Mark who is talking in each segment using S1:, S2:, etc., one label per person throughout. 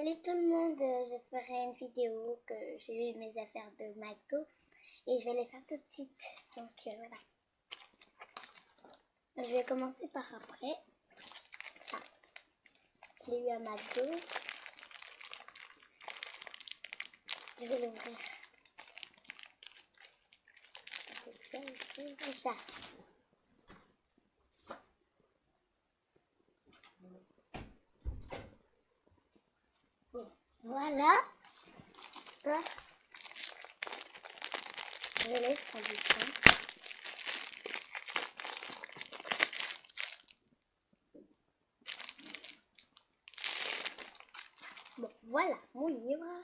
S1: Salut tout le monde, je ferai une vidéo que j'ai eu mes affaires de McDo et je vais les faire tout de suite. Donc voilà. Je vais commencer par après. Ah, je l'ai eu à McDo. Je vais l'ouvrir. Déjà. Bon, voilà. Là, je laisse prendre du temps. Bon, voilà mon livre.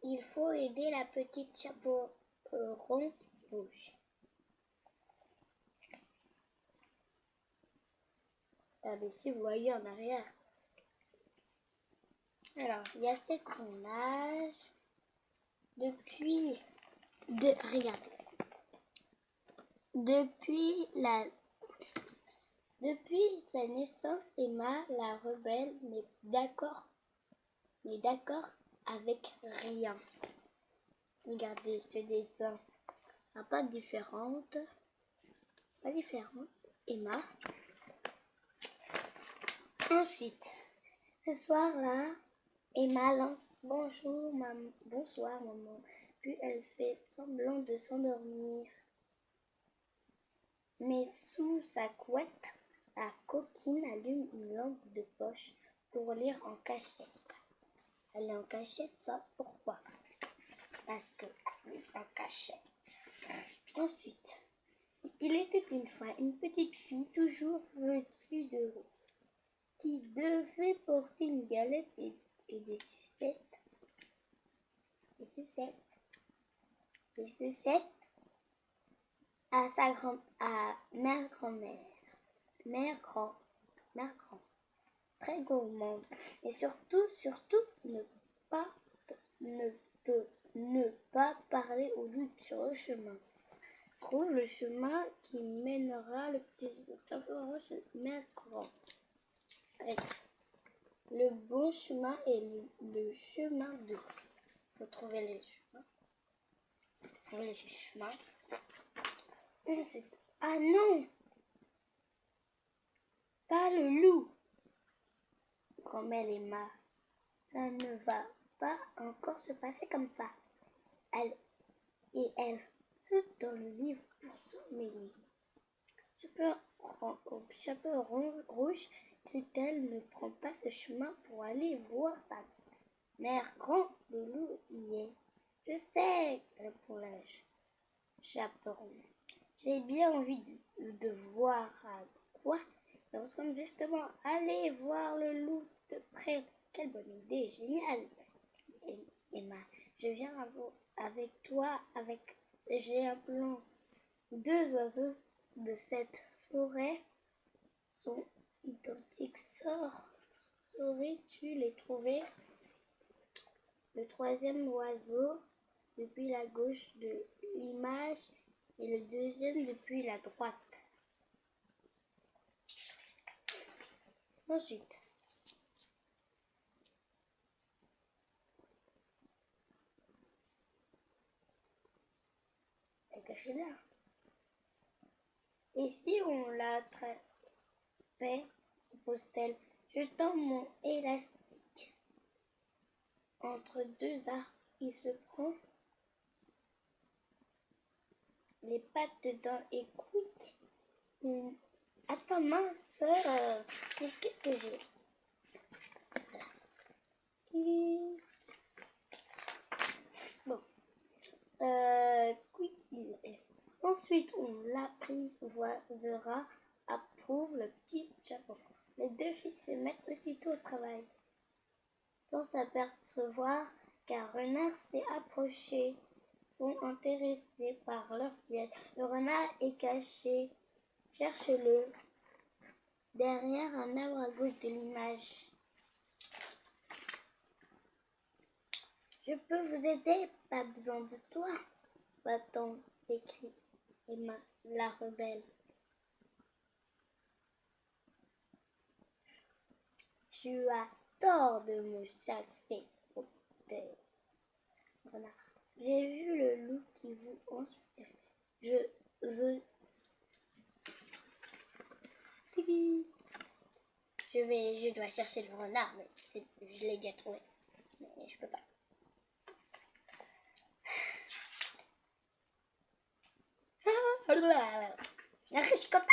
S1: Il faut aider la petite chapeau rond rouge. Si vous voyez en arrière. Alors, il y a 7 images. Regardez. Depuis sa naissance, Emma, la rebelle, n'est d'accord avec rien. Regardez ce dessin. Pas différente. Emma. Ensuite, ce soir-là, Emma lance bonjour, bonsoir maman. Puis elle fait semblant de s'endormir. Mais sous sa couette, la coquine allume une lampe de poche pour lire en cachette. Elle est en cachette, ça pourquoi? Parce qu'elle est en cachette. Ensuite, il était une fois une petite fille toujours vêtue de rouge qui devait porter une galette et des sucettes à mère grand, très gourmande, et surtout ne pas parler au doute sur le chemin. Trouve le chemin qui mènera le petit mère grand. Le bon chemin est le chemin de. Faut trouver les chemins. Ensuite, ah non, pas le loup. Promet Emma. Ça ne va pas encore se passer comme ça. Elle saute dans le livre pour s'emmêler. Chapeau rouge, crie-t-elle, ne prend pas ce chemin pour aller voir sa mère grand, le loup y est. Je sais, répond la chaperon. J'ai bien envie de voir à quoi il ressemble justement. Allez voir le loup de près. Quelle bonne idée, géniale, Emma. Je viens avec toi, j'ai un plan. 2 oiseaux de cette forêt sont identiques. Saurais-tu les trouver? Le 3e oiseau depuis la gauche de l'image et le 2e depuis la droite. Ensuite, elle est cachée là. Et si on l'attrapait, propose-t-elle, jetant mon élastique entre 2 arbres, il se prend les pattes dedans et quick. Attends, mince, qu'est-ce que j'ai? Bon, quick il est. Ensuite, on l'apprivoisera, approuve le petit chapeau. Les 2 filles se mettent aussitôt au travail, sans s'apercevoir qu'un renard s'est approché, sont intéressés par leur pièce. Le renard est caché, cherche-le, derrière un arbre à gauche de l'image. Je peux vous aider, pas besoin de toi, va-t-on, s'écrie Emma, la rebelle. Tu as tort de me chasser au terre. Renard. J'ai vu le loup qui vous inspire. Je veux... Je dois chercher le renard, mais je l'ai déjà trouvé. Mais je peux pas. Je suis contente.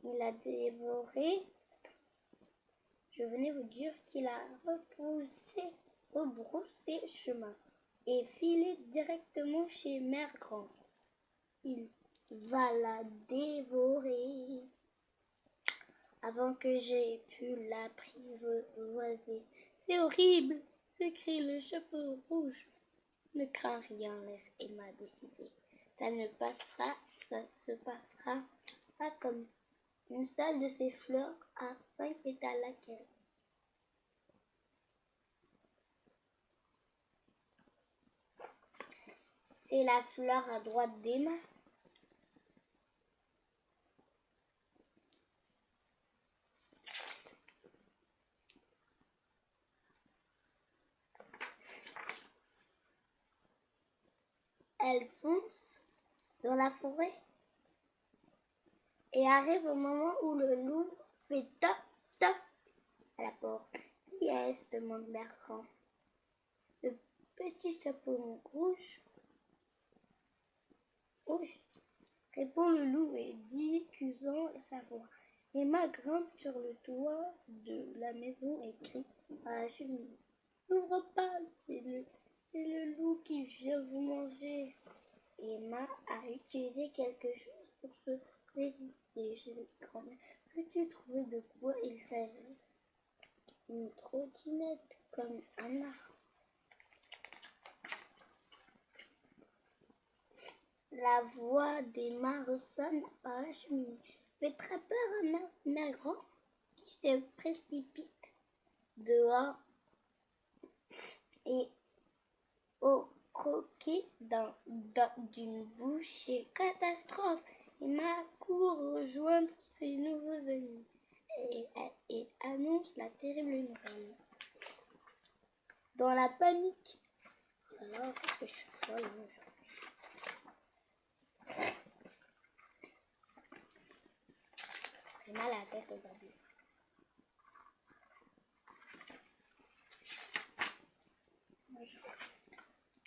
S1: Il a dévoré. Je venais vous dire qu'il a rebroussé chemin et filé directement chez Mère Grand. Il va la dévorer avant que j'aie pu l'apprivoiser. C'est horrible, s'écrie le chapeau rouge. Ne crains rien, laisse Emma décider. Ça se passera pas comme une seule de ces fleurs à 5 pétales laquelle. C'est la fleur à droite d'Emma. Elle fonce dans la forêt et arrive au moment où le loup fait top, top à la porte. Qui est-ce demande Bertrand. Le petit chapeau rouge, répond le loup et diffusant sa voix. Emma grimpe sur le toit de la maison et crie à la cheminée. N'ouvre pas, c'est le loup qui vient vous manger. Emma a utilisé quelque chose pour se résister chez les grands-mères. Peux-tu trouver de quoi il s'agit? Une trottinette comme Anna. La voix d'Emma ressonne par la cheminée. Fait très peur à Mère Grand qui se précipite dehors et au croquet d'une bouchée. Catastrophe! Emma court rejoindre ses nouveaux amis et annonce la terrible nouvelle. Dans la panique, alors que je suis folle aujourd'hui. J'ai mal à la tête aujourd'hui.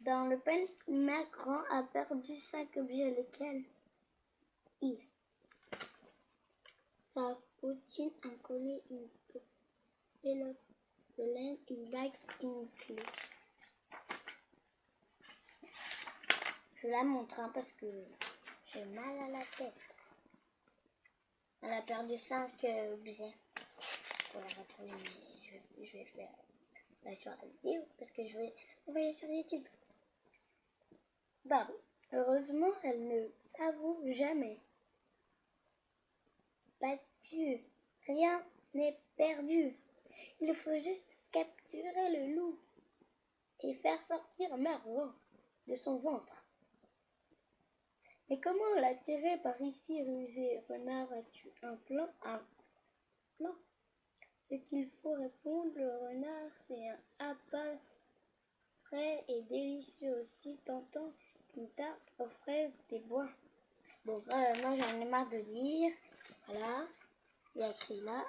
S1: Dans le panique, Mère Grand a perdu 5 objets, lesquels sa bottine, un collier, une pelote de laine, une bague et une clé. Je la montre parce que j'ai mal à la tête. Elle a perdu 5 objets. Pour la retrouver, mais je vais faire la sur la vidéo parce que je vais envoyer sur YouTube. Bah, heureusement, elle ne s'avoue jamais. Battu, rien n'est perdu. Il faut juste capturer le loup et faire sortir Mère Grand de son ventre. Mais comment l'attirer par ici, rusé Renard? As-tu un plan? Un plan? Ce qu'il faut répondre, le renard, c'est un appât frais et délicieux, aussi tentant qu'une tarte aux fraises des bois. Bon, moi j'en ai marre de lire. Voilà, il y a écrit là.